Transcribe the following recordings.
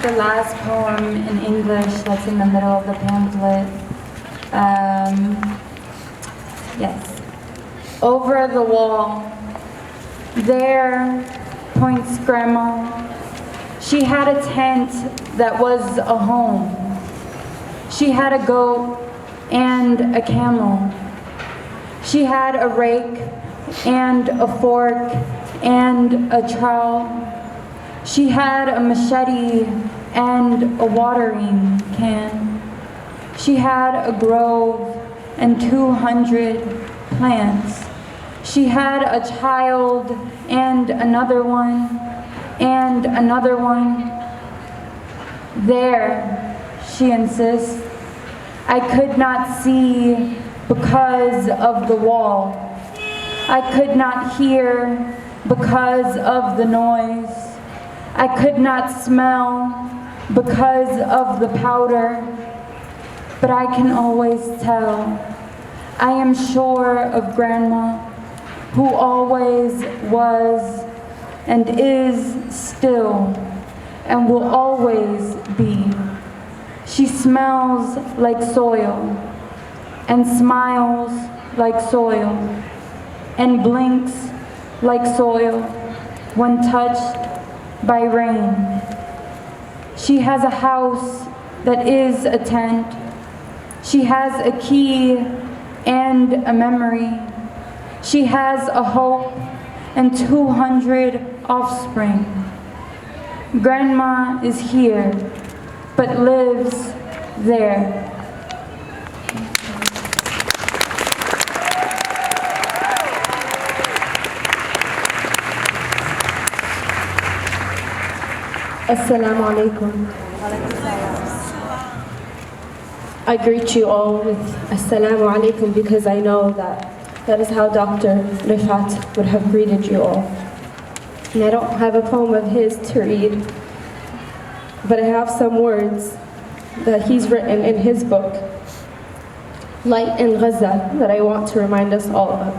the last poem in English that's in the middle of the pamphlet. Yes. Over the wall, there points Grandma. She had a tent that was a home. She had a goat and a camel. She had a rake and a fork and a trowel. She had a machete and a watering can. She had a grove and 200 plants. She had a child and another one and another one. There, she insists, I could not see because of the wall. I could not hear because of the noise. I could not smell because of the powder. But I can always tell. I am sure of Grandma, who always was and is still and will always be. She smells like soil and smiles like soil and blinks like soil when touched by rain. She has a house that is a tent. She has a key and a memory. She has a hope and 200 offspring. Grandma is here, but lives there. Assalamu alaikum. I greet you all with Assalamu alaikum because I know that is how Dr. Rifat would have greeted you all. And I don't have a poem of his to read, but I have some words that he's written in his book, Light in Gaza, that I want to remind us all of.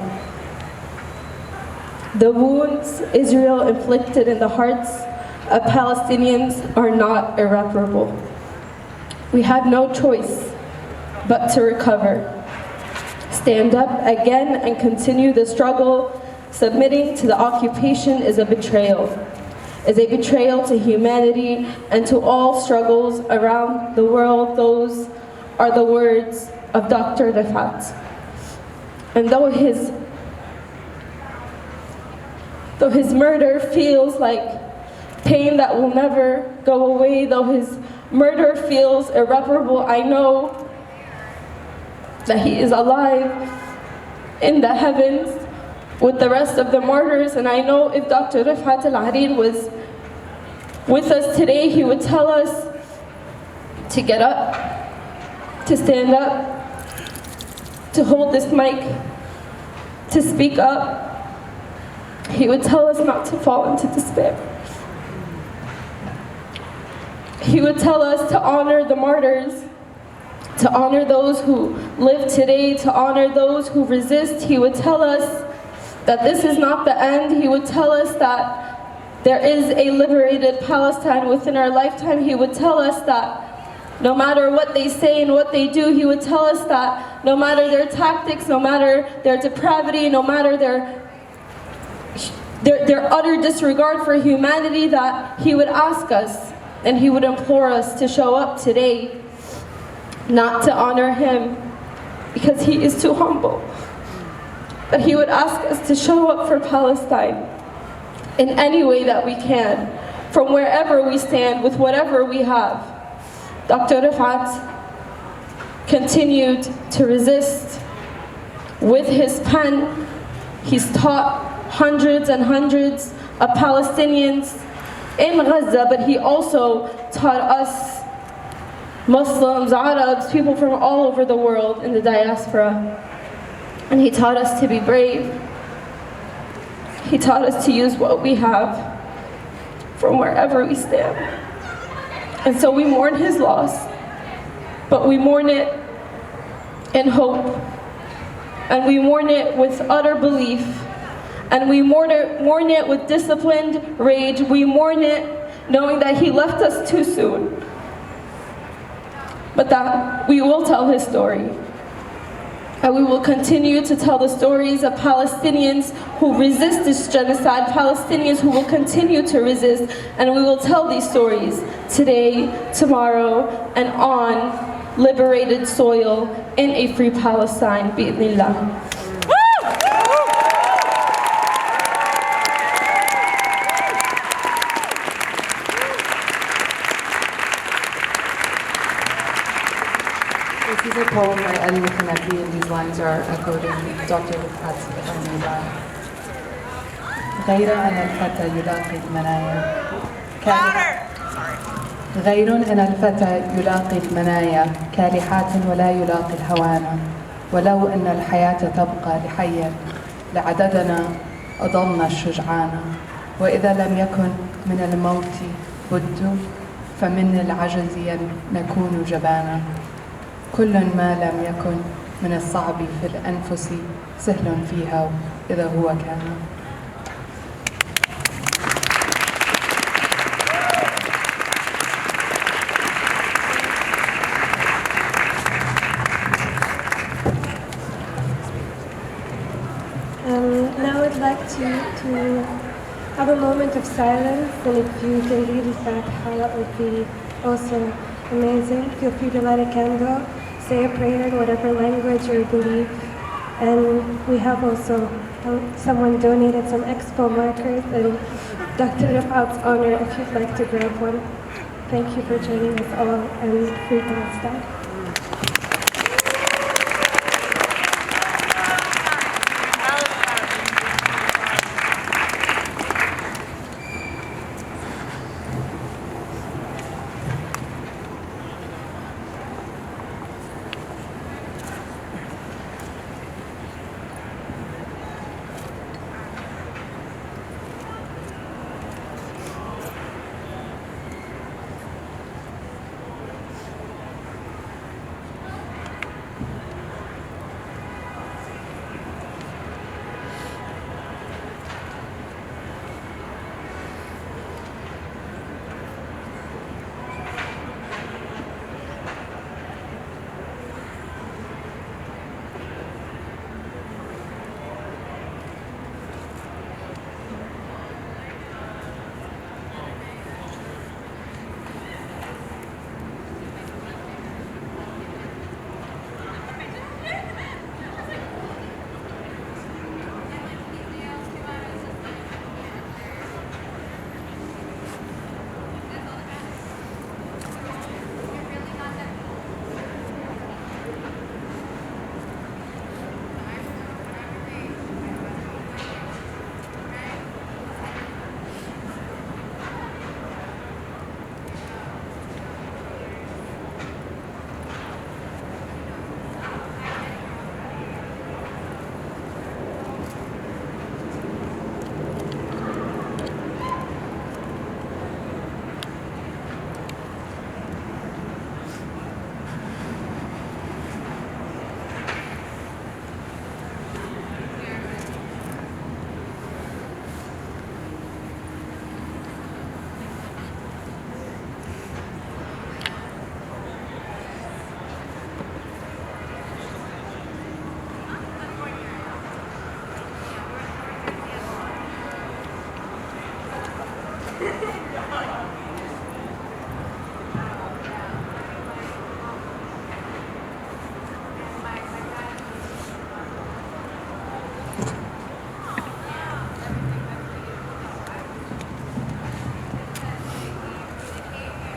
The wounds Israel inflicted in the hearts of Palestinians are not irreparable. We have no choice but to recover. Stand up again and continue the struggle. Submitting to the occupation is a betrayal to humanity and to all struggles around the world. Those are the words of Dr. Rifat. And though his murder feels like pain that will never go away, though his murder feels irreparable, I know that he is alive in the heavens with the rest of the martyrs. And I know if Dr. Rifat al-Harir was with us today, he would tell us to get up, to stand up, to hold this mic, to speak up. He would tell us not to fall into despair. He would tell us to honor the martyrs, to honor those who live today, to honor those who resist. He would tell us that this is not the end. He would tell us that there is a liberated Palestine within our lifetime. He would tell us that no matter what they say and what they do, he would tell us that no matter their tactics, no matter their depravity, no matter their utter disregard for humanity, that he would ask us and he would implore us to show up today, not to honor him because he is too humble, but he would ask us to show up for Palestine in any way that we can, from wherever we stand, with whatever we have. Dr. Rifat continued to resist with his pen. He's taught hundreds and hundreds of Palestinians in Gaza, but he also taught us Muslims, Arabs, people from all over the world in the diaspora. And he taught us to be brave. He taught us to use what we have from wherever we stand. And so we mourn his loss, but we mourn it in hope. And we mourn it with utter belief. And we mourn it with disciplined rage. We mourn it knowing that he left us too soon, but that we will tell his story. And we will continue to tell the stories of Palestinians who resist this genocide, Palestinians who will continue to resist, and we will tell these stories today, tomorrow, and on liberated soil in a free Palestine, bi'idhnillah. This is a poem by Ali Kanafi, and these lines are echoed in Dr. Fat's غير أن الفتى يلاقي المنايا غير أن الفتى يلاقي المنايا كالحات ولا يلاقي الهوانا ولو أن الحياة تبقى لحيا لعددنا أضلنا الشجعان وإذا لم يكن من الموت بد فمن العجز نكون جبانا كل ما لم يكن من الصعب في الأنفس سهل فيها إذا هو كان. Now I'd like to have a moment of silence, and if you can read it back, that would be also amazing. Feel free to light a candle, say a prayer in whatever language or belief. And we have also someone donated some expo markers in Dr. Rafat's honor if you'd like to grab one. Thank you for joining us all, and free Palestine.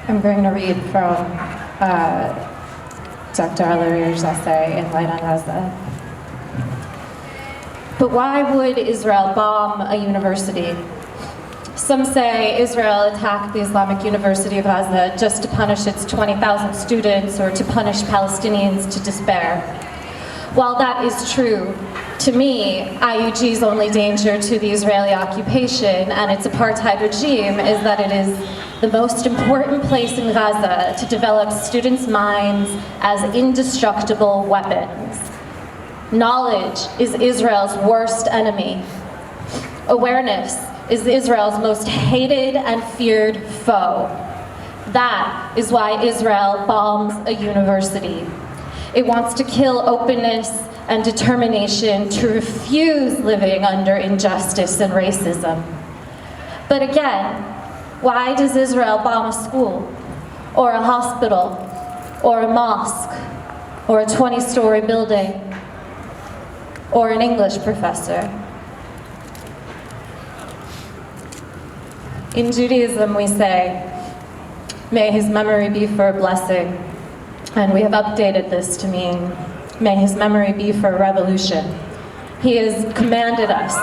I'm going to read from Dr. Al-Arir's essay in Light on Gaza. But why would Israel bomb a university? Some say Israel attacked the Islamic University of Gaza just to punish its 20,000 students or to punish Palestinians to despair. While that is true, to me, IUG's only danger to the Israeli occupation and its apartheid regime is that it is the most important place in Gaza to develop students' minds as indestructible weapons. Knowledge is Israel's worst enemy. Awareness is Israel's most hated and feared foe. That is why Israel bombs a university. It wants to kill openness and determination to refuse living under injustice and racism. But again, why does Israel bomb a school, or a hospital, or a mosque, or a 20-story building, or an English professor? In Judaism, we say, may his memory be for a blessing, and we have updated this to mean, may his memory be for a revolution. He has commanded us.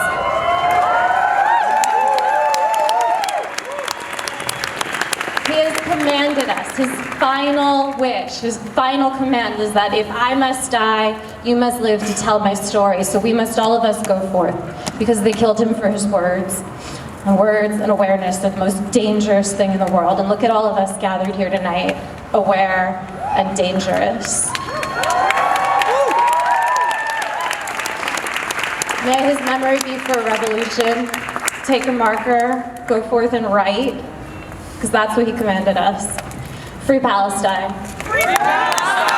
He has commanded us. His final wish, his final command is that if I must die, you must live to tell my story. So we must all of us go forth, because they killed him for his words. And words and awareness are the most dangerous thing in the world. And look at all of us gathered here tonight, aware and dangerous. May his memory be for a revolution. Take a marker, go forth and write, because that's what he commanded us. Free Palestine. Free Palestine!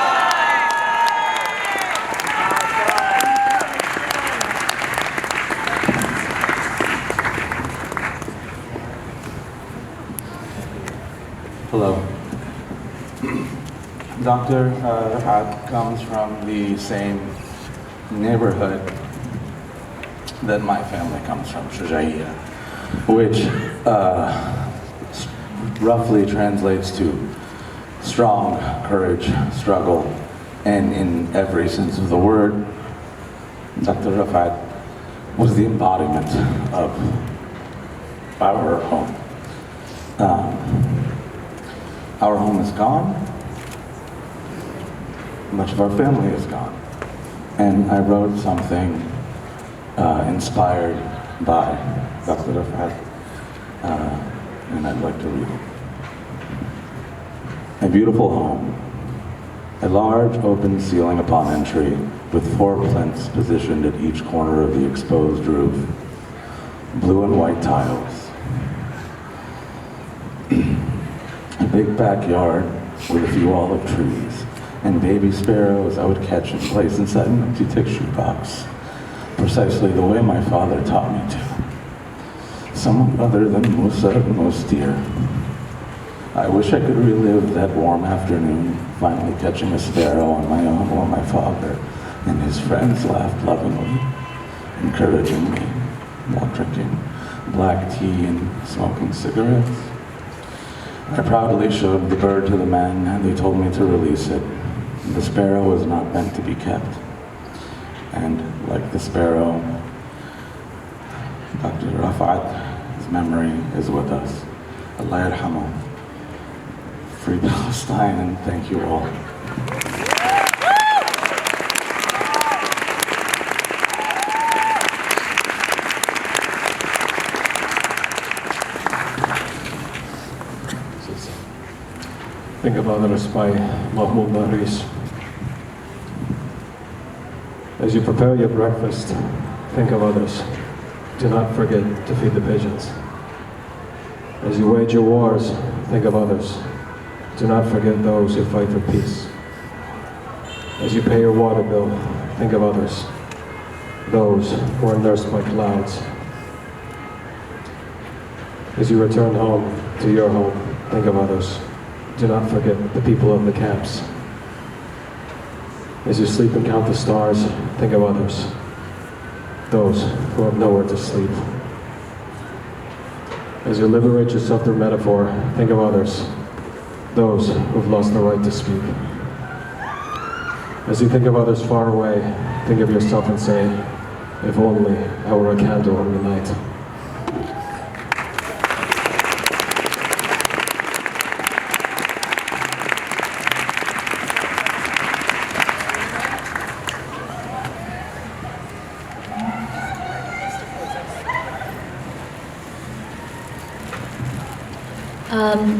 Hello. Dr. Rafat comes from the same neighborhood that my family comes from, Shujaiya, which roughly translates to strong, courage, struggle, and in every sense of the word, Dr. Rafat was the embodiment of our home. Our home is gone. Much of our family is gone. And I wrote something inspired by Dr. Rafat, and I'd like to read it. A beautiful home. A large open ceiling upon entry with 4 plinths positioned at each corner of the exposed roof. Blue and white tiles. A big backyard with a few olive trees and baby sparrows I would catch and place inside an empty tissue box, precisely the way my father taught me to. Someone other than Musa and Mostir. I wish I could relive that warm afternoon, finally catching a sparrow on my own while my father and his friends laughed lovingly, encouraging me while drinking black tea and smoking cigarettes. I proudly showed the bird to the men, and they told me to release it. The sparrow was not meant to be kept. And like the sparrow, Dr. Rafat, his memory is with us. Allah yarhamu. Free Palestine, and thank you all. Think of Others by Mahmoud Maris. As you prepare your breakfast, think of others. Do not forget to feed the pigeons. As you wage your wars, think of others. Do not forget those who fight for peace. As you pay your water bill, think of others. Those who are nursed by clouds. As you return home to your home, think of others. Do not forget the people of the camps. As you sleep and count the stars, think of others. Those who have nowhere to sleep. As you liberate yourself through metaphor, think of others. Those who've lost the right to speak. As you think of others far away, think of yourself and say, if only I were a candle in the night.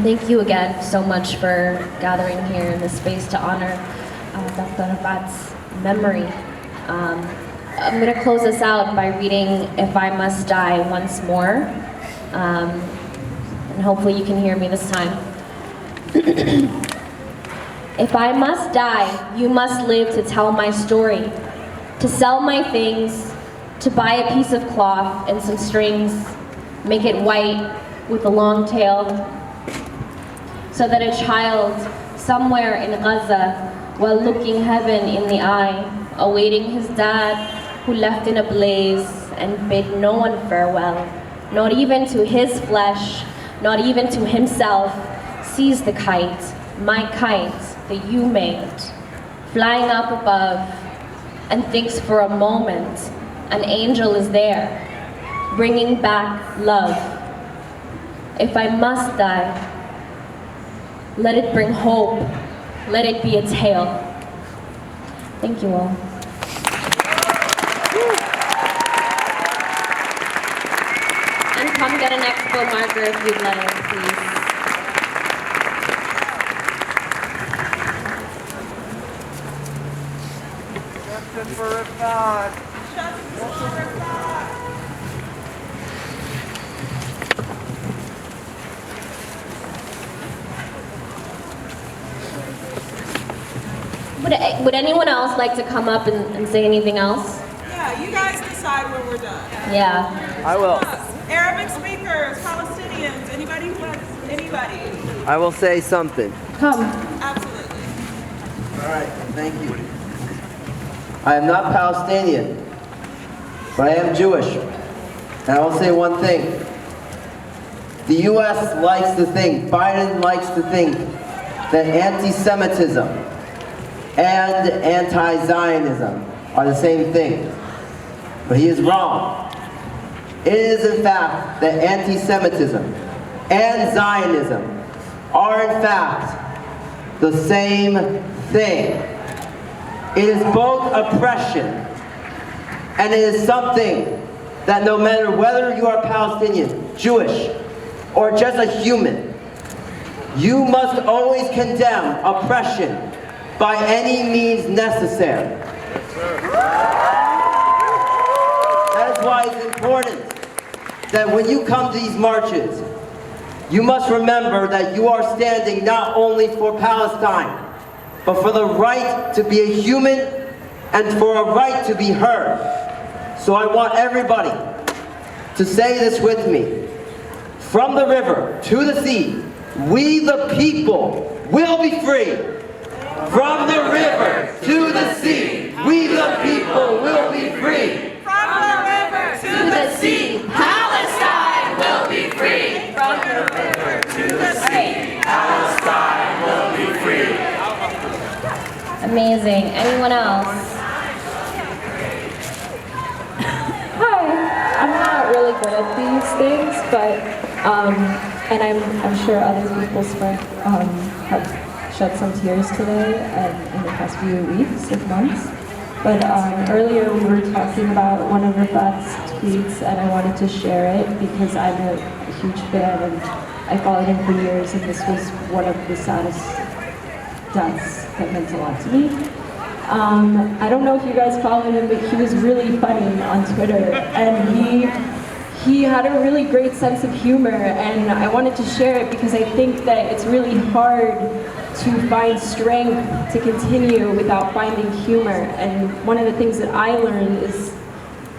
Thank you again so much for gathering here in this space to honor Dr. Rafat's memory. I'm going to close us out by reading If I Must Die once more. and hopefully you can hear me this time. If I must die, you must live to tell my story, to sell my things, to buy a piece of cloth and some strings, make it white with a long tail, so that a child somewhere in Gaza, while looking heaven in the eye, awaiting his dad who left in a blaze and bid no one farewell, not even to his flesh, not even to himself, sees the kite, my kite that you made, flying up above, and thinks for a moment an angel is there, bringing back love. If I must die, let it bring hope, let it be a tale. Thank you all. And come get an expo marker if you'd like, please. Justice for Rafat. Would anyone else like to come up and say anything else? Yeah, you guys decide when we're done. Yeah. I will. Arabic speakers, Palestinians, anybody who has anybody. I will say something. Come. Absolutely. All right, thank you. I am not Palestinian, but I am Jewish. And I will say one thing. The U.S. likes to think, Biden likes to think, that anti-Semitism and anti-Zionism are the same thing. But he is wrong. It is in fact that anti-Semitism and Zionism are in fact the same thing. It is both oppression, and it is something that no matter whether you are Palestinian, Jewish, or just a human, you must always condemn oppression by any means necessary. That is why it's important that when you come to these marches, you must remember that you are standing not only for Palestine, but for the right to be a human and for a right to be heard. So I want everybody to say this with me. From the river to the sea, we the people will be free. From the river to the sea, we the people will be free. From the river to the sea, Palestine will be free. From the river to the sea, Palestine will be free. Amazing. Anyone else? Hi, I'm not really good at these things, but and I'm sure other people have shed some tears today and in the past few weeks and months. But earlier we were talking about one of Rafat's tweets, and I wanted to share it because I'm a huge fan and I followed him for years, and this was one of the saddest deaths that meant a lot to me. I don't know if you guys followed him, but he was really funny on Twitter, and he had a really great sense of humor, and I wanted to share it because I think that it's really hard to find strength to continue without finding humor. And one of the things that I learned is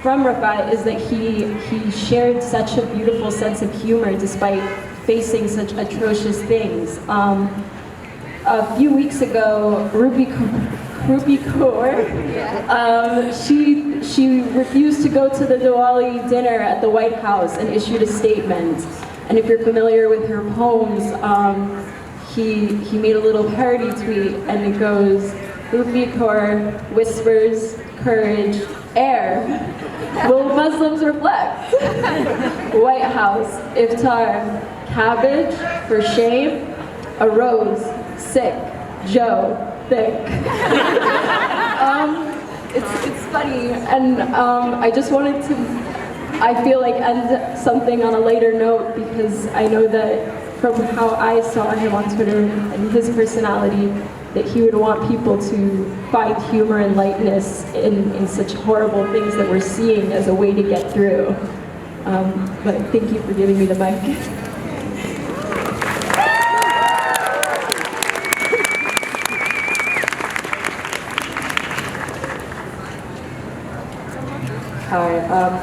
from Rafat is that he shared such a beautiful sense of humor despite facing such atrocious things. A few weeks ago, Ruby Kaur, she refused to go to the Diwali dinner at the White House and issued a statement. And if you're familiar with her poems, he made a little parody tweet, and it goes, Ruby Kaur whispers, courage, air. Will Muslims reflect? White House, iftar, cabbage for shame, a rose, sick, Joe, thick. It's funny, and I just wanted to, I feel like, end something on a lighter note, because I know that from how I saw him on Twitter and his personality, that he would want people to find humor and lightness in such horrible things that we're seeing as a way to get through. But thank you for giving me the mic. Hi,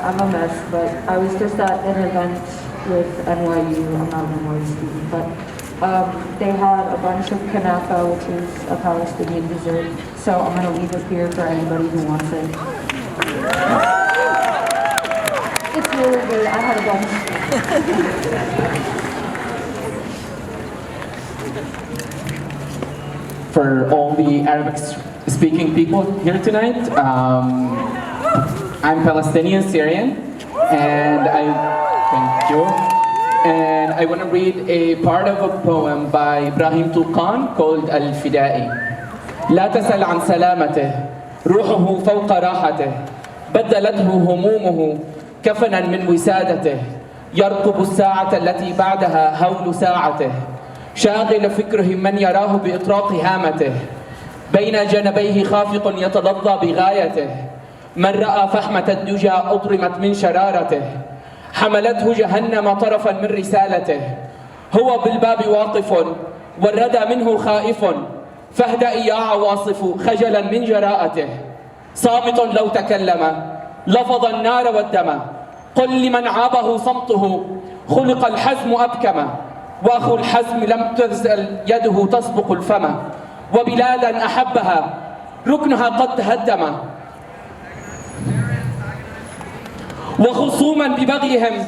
I'm a mess, but I was just at an event with NYU. I'm not an NYU student, but they had a bunch of kanafa, which is a Palestinian dessert. So I'm going to leave it here for anybody who wants it. It's really good. I had a bunch. For all the Arabic-speaking people here tonight, I'm Palestinian Syrian, and thank you. And I want to read a part of a poem by Ibrahim Touqan called Al-Fidai. لا تسأل عن سلامته، روحه فوق راحته، بدلته همومه كفنا من وسادته، يرقب الساعة التي بعدها هول ساعته، شاغل فكره من يراه بإطراق هامته، بين جنبيه خافق يتلظى بغايته، من رأى فحمة الدجى أضرمت من شرارته، حملته جهنم طرفا من رسالته، هو بالباب واقف والردى منه خائف، فاهدأ يا عواصف خجلا من جراءته، صامت لو تكلم لفظ النار والدم، قل لمن عابه صمته خلق الحزم أبكم، وأخو الحزم لم تزل يده تسبق الفم، وبلادا أحبها ركنها قد تهدم، وخصوما ببغيهم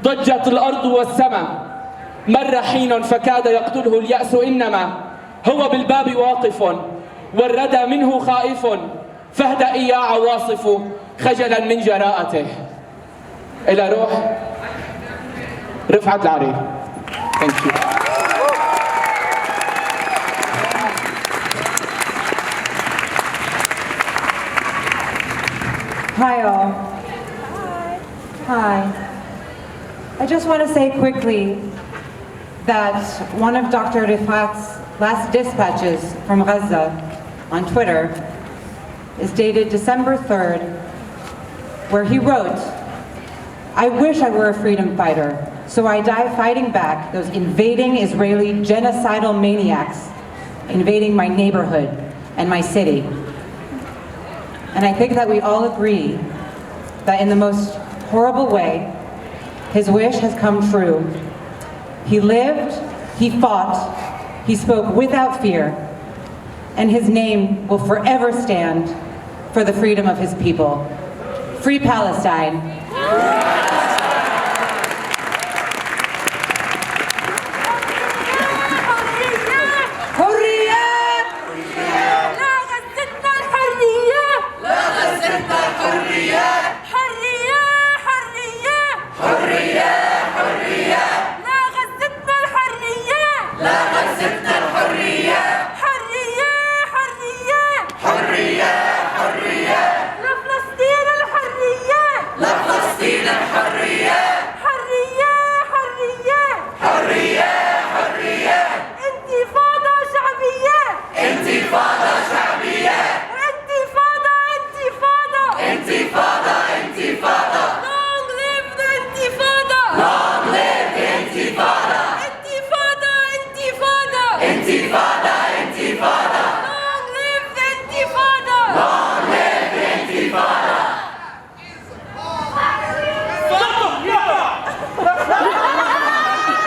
ضجت الأرض والسماء، مر حين فكاد يقتله اليأس إنما هو بالباب واقف والردى منه خائف، فاهدأ يا عواصف خجلا من جراءته. إلى روح رفعت العرير. Thank you. Hi all. Hi. I just want to say quickly that one of Dr. Rifat's last dispatches from Gaza on Twitter is dated December 3rd, where he wrote, "I wish I were a freedom fighter, so I die fighting back those invading Israeli genocidal maniacs invading my neighborhood and my city." And I think that we all agree that in the most horrible way, his wish has come true. He lived, he fought, he spoke without fear, and his name will forever stand for the freedom of his people. Free Palestine. لا غزتنا